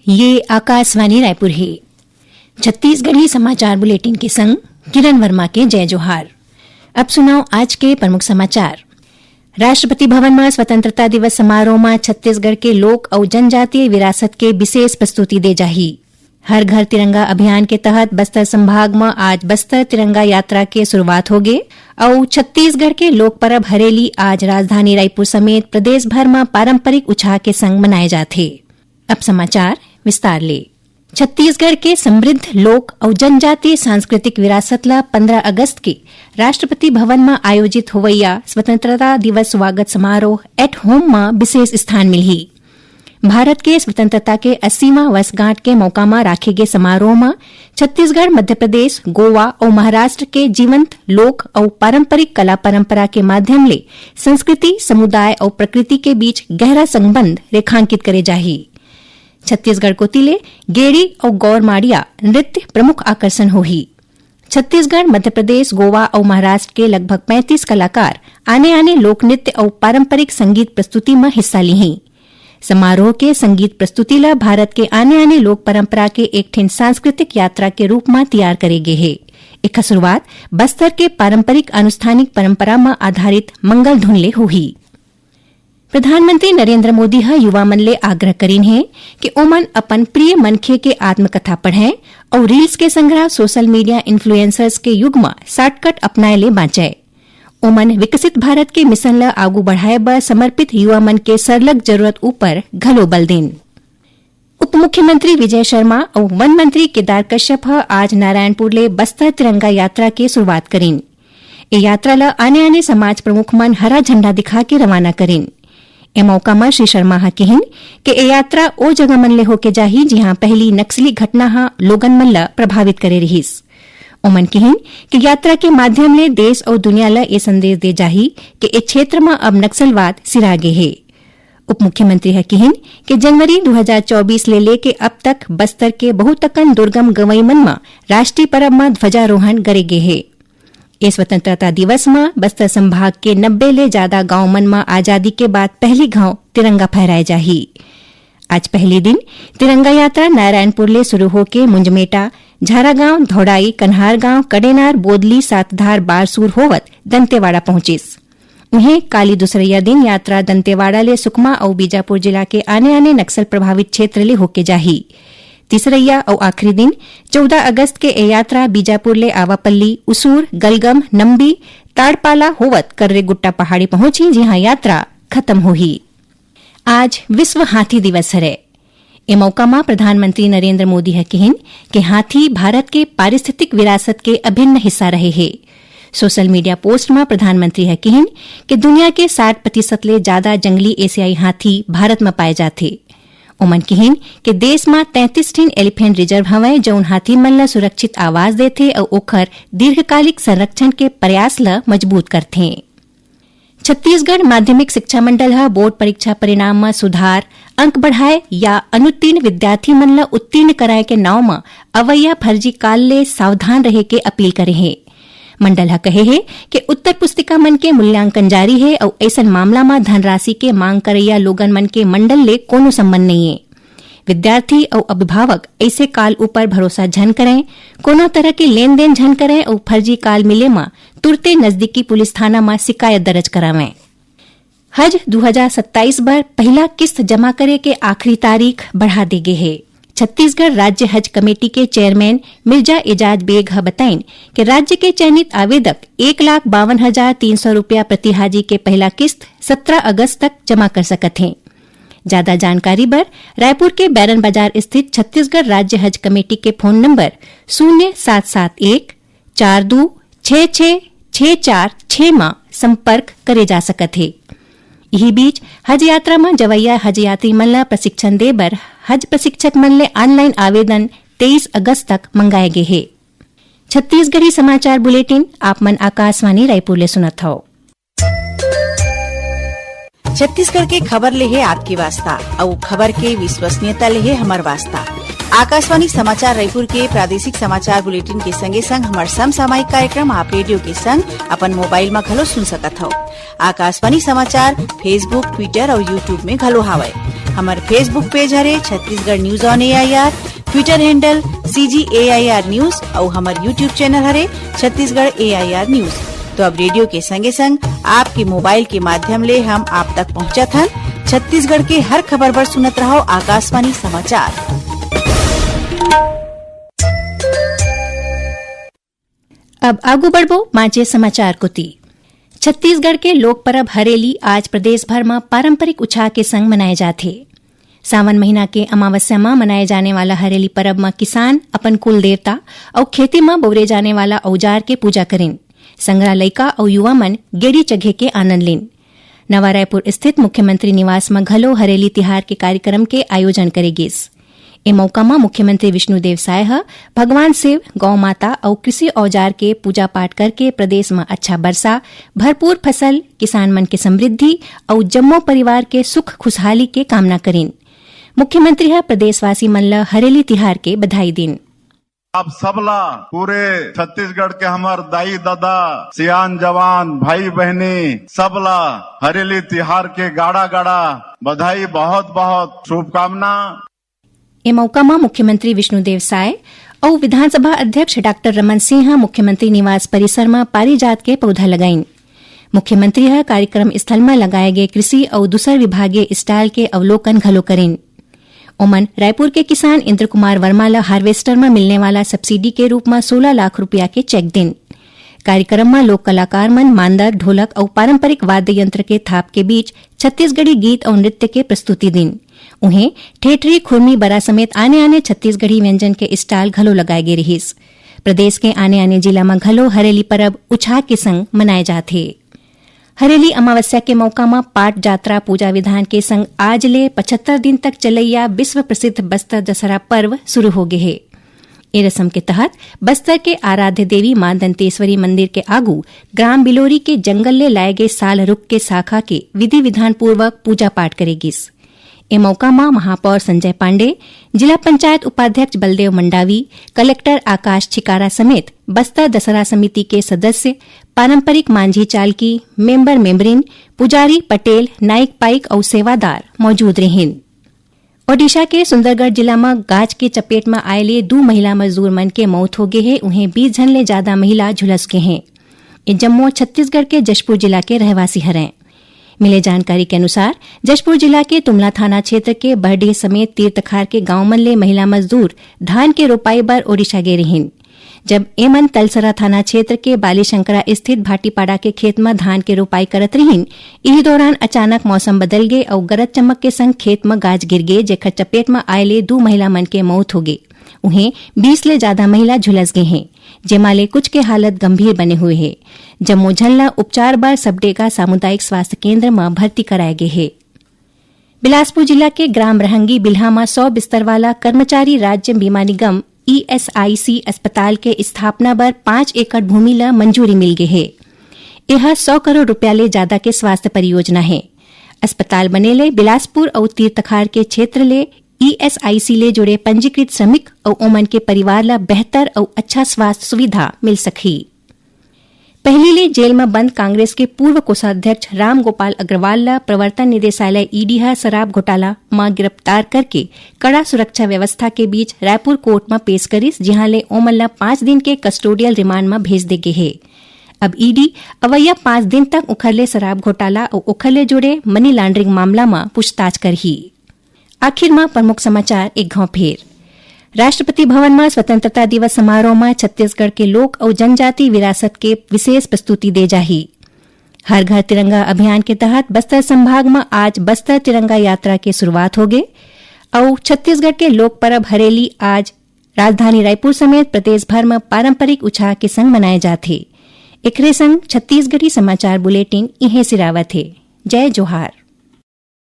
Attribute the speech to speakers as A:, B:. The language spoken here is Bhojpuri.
A: ये आकाशवाणी रायपुर है। छत्तीसगढ़ी समाचार बुलेटिन के संग किरण वर्मा के जय जोहार। अब सुनाओ आज के प्रमुख समाचार। राष्ट्रपति भवन में स्वतंत्रता दिवस समारोह में छत्तीसगढ़ के लोक और जनजातीय विरासत के विशेष प्रस्तुति दे जाही। हर घर तिरंगा अभियान के तहत बस्तर संभाग में आज बस्तर तिरंगा यात्रा के शुरुआत हो गए और छत्तीसगढ़ के लोक पर्व हरेली आज राजधानी रायपुर समेत प्रदेश भर में पारंपरिक उत्साह के संग मनाए जाते। अब समाचार विस्तार ले। छत्तीसगढ़ के समृद्ध लोक और जनजातीय सांस्कृतिक विरासत ला 15 अगस्त के राष्ट्रपति भवन में आयोजित होवैया स्वतंत्रता दिवस स्वागत समारोह एट होम में विशेष स्थान मिली। भारत के स्वतंत्रता के 80वां वर्षगांठ के मौका में राखे गए समारोह में छत्तीसगढ़, मध्य प्रदेश, गोवा और महाराष्ट्र के जीवंत लोक और पारंपरिक कला परंपरा के माध्यम ले संस्कृति, समुदाय और प्रकृति के बीच गहरा संबंध रेखांकित करे जाही। छत्तीसगढ़ को तिले गेड़ी और गौरमाड़िया नृत्य प्रमुख आकर्षण होही। छत्तीसगढ़, मध्य प्रदेश, गोवा और महाराष्ट्र के लगभग 35 कलाकार आने लोक नृत्य और पारंपरिक संगीत प्रस्तुति में हिस्सा ली। समारोह के संगीत प्रस्तुति ला भारत के आने लोक परंपरा के एक ठिन सांस्कृतिक यात्रा के रूप में तैयार करे गए है। एक शुरुआत बस्तर के पारंपरिक अनुष्ठानिक परंपरा में आधारित मंगल धुन ले होही। प्रधानमंत्री नरेंद्र मोदी युवा मन ले आग्रह करीन है कि ओमन अपन प्रिय मनखे के आत्मकथा पढ़ें और रील्स के संग्रह सोशल मीडिया इन्फ्लुएंसर्स के युग में शॉर्टकट अपनाए ले बाँचे। ओमन विकसित भारत के मिशन ला आगू बढ़ाए बर समर्पित युवा मन के सरलग जरूरत ऊपर घलो बल देन। उप मुख्यमंत्री विजय शर्मा और वन मंत्री केदार कश्यप आज नारायणपुर ले बस्तर तिरंगा यात्रा के शुरुआत करीन। ये यात्रा ला आने समाज प्रमुख मन हरा झंडा दिखा के रवाना करीन। ए मौका में श्री शर्मा कहिन कि ए यात्रा ओ जगह मन ले होके जाही जिहां पहली नक्सली घटना लोगन मन ला प्रभावित करे रहीस। ओमन कहिन कि यात्रा के माध्यम ले देश और दुनिया ला ये संदेश दे जाही कि ए क्षेत्र में अब नक्सलवाद सिरागे है। उप मुख्यमंत्री कहिन कि जनवरी 2024 ले लेके अब तक बस्तर के बहुतकन दुर्गम गवई मन में राष्ट्रीय पर्व में ध्वजारोहण करे गे है। इस स्वतंत्रता दिवस में बस्तर संभाग के 90 ले ज्यादा गांव मन में आजादी के बाद पहली घाव तिरंगा फहराए जाही। आज पहले दिन तिरंगा यात्रा नारायणपुर ले शुरू होके मुंजमेटा, झारागांव, धौड़ाई, कन्हार गांव, कडेनार, बोदली, सातधार, बारसूर होवत दंतेवाड़ा पहुंचिस। उन्हें काली दूसरैया दिन यात्रा दंतेवाड़ा ले सुकमा और बीजापुर जिला के आने नक्सल प्रभावित क्षेत्र ले होके जाही। तीसरैया और आखिरी दिन 14 अगस्त के ए यात्रा बीजापुर ले आवापल्ली, उसूर, गलगम, नंबी, ताड़पाला होवत कर्रे गुट्टा पहाड़ी पहुंची जहां यात्रा खत्म हुई। आज विश्व हाथी दिवस है। ए मौका में प्रधानमंत्री नरेंद्र मोदी कहिन कि हाथी भारत के पारिस्थितिक विरासत के अभिन्न हिस्सा रहे है। सोशल मीडिया पोस्ट में प्रधानमंत्री कहिन कि दुनिया के 60% ले ज्यादा जंगली एशियाई हाथी भारत में पाए जाते। ओमन कहिन कि देश में 33 ठिन एलिफेंट रिजर्व हवय जौन हाथी मन ला सुरक्षित आवास देथे और ओखर दीर्घकालिक संरक्षण के प्रयास ला मजबूत करथे। छत्तीसगढ़ माध्यमिक शिक्षा मंडल बोर्ड परीक्षा परिणाम में सुधार, अंक बढ़ाए या अनुत्तीर्ण विद्यार्थी मन ला उत्तीर्ण कराए के नाव में अवैया फर्जी काल ले सावधान रहे के अपील करे है। मंडल कहे है कि उत्तर पुस्तिका मन के मूल्यांकन जारी है और ऐसा मामला में धनराशि के मांग करैया लोगन मन के मंडल ले कोनो संबंध नहीं है। विद्यार्थी और अभिभावक ऐसे काल ऊपर भरोसा झन करें, कोनो तरह के लेन देन झन करें और फर्जी काल मिले में तुरते नजदीकी पुलिस थाना में शिकायत दर्ज करावें। हज 2027 बर पहला किस्त जमा करे के आखिरी तारीख बढ़ा दी गई है। छत्तीसगढ़ राज्य हज कमेटी के चेयरमैन मिर्जा एजाज बेग बताइन कि राज्य के चयनित आवेदक 1,52,300 रूपया प्रति हाजी के पहला किस्त 17 अगस्त तक जमा कर सकत हैं। ज्यादा जानकारी बर रायपुर के बैरन बाजार स्थित छत्तीसगढ़ राज्य हज कमेटी के फोन नंबर 0771 42 66 646 में संपर्क करे जा सकत है। यही बीच हज यात्रा में जवैया हज यात्री मन ला प्रशिक्षण दे बर हज प्रशिक्षक मन ले ऑनलाइन आवेदन 23 अगस्त तक मंगाए गए है। छत्तीसगढ़ी समाचार बुलेटिन आप मन आकाशवाणी रायपुर ले सुनत हो।
B: छत्तीसगढ़ के खबर ले है आपके वास्ता और खबर के विश्वसनीयता ले है हमार वास्ता। आकाशवाणी समाचार रायपुर के प्रादेशिक समाचार बुलेटिन के संगे संग हमार समसामयिक कार्यक्रम आप रेडियो के संग अपन मोबाइल में घलो सुन सकत हो। आकाशवाणी समाचार फेसबुक, ट्विटर और यूट्यूब में घलो हावय। हमार फेसबुक पेज हरे Chhattisgarh news on AIR, Twitter handle CGAIR news और हमार यूट्यूब चैनल हरे छत्तीसगढ़ AIR न्यूज। तो अब रेडियो के संगे संग आपके मोबाइल के माध्यम ले हम आप तक पहुँचत हन। छत्तीसगढ़ के हर खबर पर सुनत रहो आकाशवाणी समाचार।
A: अब आगू बढ़बो माचे समाचार कोती। छत्तीसगढ़ के लोक परब हरेली आज प्रदेश भर में पारंपरिक उत्साह के संग मनाए जाथे। सावन महीना के अमावस्या में मनाए जाने वाला हरेली परब में किसान अपन कुल देवता और खेती में बउरे जाने वाला औजार के पूजा करें। संगरा लइका और युवा मन गेड़ी चघे के आनंद लेन। नवा रायपुर स्थित मुख्यमंत्री निवास में घलो हरेली तिहार के कार्यक्रम के आयोजन करेगेस। ए मौका में मुख्यमंत्री विष्णुदेव साय भगवान शिव, गौ माता और कृषि औजार के पूजा पाठ करके प्रदेश में अच्छा वर्षा, भरपूर फसल, किसान मन के समृद्धि और जम्मो परिवार के सुख खुशहाली के कामना करें। मुख्यमंत्री प्रदेशवासी मन ल हरेली तिहार के बधाई दिन।
C: आप सबला पूरे छत्तीसगढ़ के हमार दाई दादा, सियान जवान, भाई बहनी सबला हरेली तिहार के गाड़ा गाड़ा बधाई, बहुत बहुत शुभकामना।
A: ए मौका में मुख्यमंत्री विष्णुदेव साय और विधानसभा अध्यक्ष डॉक्टर रमन सिंह मुख्यमंत्री निवास परिसर में पारिजात के पौधा लगाइन। मुख्यमंत्री कार्यक्रम स्थल में लगाए गए कृषि और दूसर विभागीय स्टॉल के अवलोकन घलो करें। ओमन रायपुर के किसान इंद्र कुमार वर्मा ला हार्वेस्टर में मिलने वाला सब्सिडी के रूप में 16 लाख रुपया के चेक दिन। कार्यक्रम में लोक कलाकार मन मांदर, ढोलक और पारंपरिक वाद्य यंत्र के थाप के बीच छत्तीसगढ़ी गीत और नृत्य के प्रस्तुति दिन। उन्हें ठेठरी, खुरमी, बरा समेत आने आने छत्तीसगढ़ी व्यंजन के स्टॉल घलो लगाए गए रहीस। प्रदेश के आने आने जिला में घलो हरेली परब उत्साह के संग मनाए जाथे। हरेली अमावस्या के मौका में पाट जात्रा पूजा विधान के संग आज ले 75 दिन तक चलैया विश्व प्रसिद्ध बस्तर दशहरा पर्व शुरू हो गए है। ए रस्म के तहत बस्तर के आराध्य देवी मां दंतेश्वरी मंदिर के आगू ग्राम बिलोरी के जंगल ले लाए गए साल रुख के शाखा के विधि विधान पूर्वक पूजा पाठ करेगीस। ए मौका में महापौर संजय पांडे, जिला पंचायत उपाध्यक्ष बलदेव मंडावी, कलेक्टर आकाश छिकारा समेत बस्तर दशहरा समिति के सदस्य, पारंपरिक मांझी चालकी, मेंबर मेंबरिन, पुजारी, पटेल, नाइक पाइक और सेवादार मौजूद रहें। ओडिशा के सुंदरगढ़ जिला में गाज के चपेट में आये 2 महिला मजदूर मन के मौत हो गए है। उन्हें 20 जन ले ज्यादा महिला झुलस गए हैं। ये जम्मू छत्तीसगढ़ के जशपुर जिला के रहवासी हरें। मिले जानकारी के अनुसार जशपुर जिला के तुमला थाना क्षेत्र के बरडीह समेत तीर्थखार के गांव मन ले महिला मजदूर धान के रोपाई बर ओडिशा गए रहीन। जब एमन तलसरा थाना क्षेत्र के बालीशंकरा स्थित भाटीपाड़ा के खेत में धान के रोपाई करत रहीन। इसी दौरान अचानक मौसम बदल गए और गरज चमक के संग खेत में गाज गिर गए, जेकर चपेट में आये 2 महिला मन के मौत हो गई। उन्हें 20 ले ज्यादा महिला झुलस गए हैं, जेमाले कुछ के हालत गंभीर बने हुए है। जम्मू झल्ला उपचार बर सबडेगा सामुदायिक स्वास्थ्य केंद्र में भर्ती कराए गए है। बिलासपुर जिला के ग्राम रहंगी बिल्हा में 100 बिस्तर वाला कर्मचारी राज्य बीमा निगम ESIC अस्पताल के स्थापना बर 5 एकड़ भूमि ला मंजूरी मिल गई है। यह 100 करोड़ रुपया ले ज्यादा के स्वास्थ्य परियोजना है। अस्पताल बने ले बिलासपुर और तीर्थखार के क्षेत्र ले ESIC ले जुड़े पंजीकृत श्रमिक और ओमन के परिवार ला बेहतर और अच्छा स्वास्थ्य सुविधा मिल सकी। पहली ले जेल में बंद कांग्रेस के पूर्व कोषाध्यक्ष राम गोपाल अग्रवाल ला प्रवर्तन निदेशालय ED शराब घोटाला में गिरफ्तार करके कड़ा सुरक्षा व्यवस्था के बीच रायपुर कोर्ट में पेश करिस, जहां ले ओमन ला 5 दिन के कस्टोडियल रिमांड में भेज दे गए है। अब ED अवैया 5 दिन तक उखरले शराब घोटाला और उखरले जुड़े मनी लॉन्ड्रिंग मामला में पूछताछ करही। आखिर में प्रमुख समाचार एक घाव फेर। राष्ट्रपति भवन में स्वतंत्रता दिवस समारोह में छत्तीसगढ़ के लोक और जनजाति विरासत के विशेष प्रस्तुति दे जाही। हर घर तिरंगा अभियान के तहत बस्तर संभाग में आज बस्तर तिरंगा यात्रा की शुरुआत हो गई और छत्तीसगढ़ के लोक पर्व हरेली आज राजधानी रायपुर समेत प्रदेश भर में पारंपरिक उत्साह के संग मनाए जाते। एकरे संग छत्तीसगढ़ी समाचार बुलेटिन इहे सिरावत है। जय जोहार।